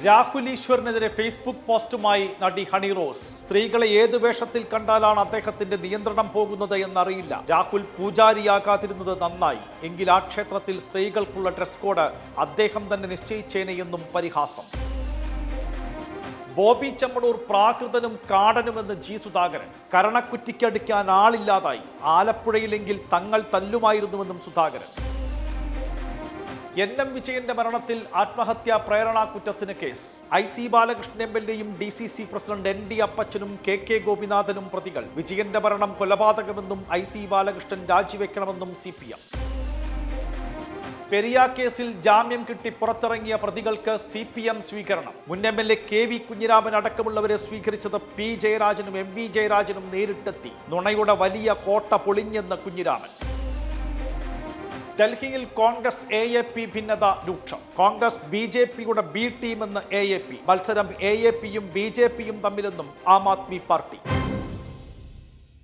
Rahul ഈശ്വറിനെതിരെ Facebook പോസ്റ്റുമായി നടി ഹണി റോസ്. സ്ത്രീകളെ ഏത് വേഷത്തിൽ കണ്ടാലാണ് അദ്ദേഹത്തിന്റെ നിയന്ത്രണം പോകുന്നത് എന്നറിയില്ല. രാഹുൽ പൂജാരിയാകാതിരുന്നത് നന്നായി. എങ്കിൽ ആ ക്ഷേത്രത്തിൽ സ്ത്രീകൾക്കുള്ള ഡ്രസ് കോഡ് അദ്ദേഹം തന്നെ നിശ്ചയിച്ചേനെയെന്നും പരിഹാസം. ബോബി ചെമ്മണൂർ പ്രാകൃതനും കാടനുമെന്ന് ജി സുധാകരൻ. കരണക്കുറ്റിക്കടിക്കാൻ ആളില്ലാതായി. ആലപ്പുഴയിലെങ്കിൽ തങ്ങൾ തല്ലുമായിരുന്നുവെന്നും സുധാകരൻ. എൻ വിജയന്റെ മരണത്തിൽ ആത്മഹത്യാ പ്രേരണാ കുറ്റത്തിന് കേസ്. IC ബാലകൃഷ്ണൻ MLA-യും DCC പ്രസിഡന്റ് ND അപ്പച്ചനും KK ഗോപിനാഥനും പ്രതികൾ. വിജയന്റെ മരണം കൊലപാതകമെന്നും IC ബാലകൃഷ്ണൻ രാജിവെക്കണമെന്നും CPM. പെരിയ കേസിൽ ജാമ്യം കിട്ടി പുറത്തിറങ്ങിയ പ്രതികൾക്ക് CPM സ്വീകരണം. മുൻ MLA KV കുഞ്ഞിരാമൻ അടക്കമുള്ളവരെ സ്വീകരിച്ചത് P ജയരാജനും MV ജയരാജനും നേരിട്ടെത്തി. നുണയുടെ വലിയ കോട്ട പൊളിഞ്ഞെന്ന് കുഞ്ഞിരാമൻ. ഡൽഹിയിൽ കോൺഗ്രസ് AAP ഭിന്നത രൂക്ഷം. Congress BJPയുടെ B ടീമെന്ന് AAP. മത്സരം AAPയും BJPയും തമ്മിലെന്നും ആം ആദ്മി പാർട്ടി.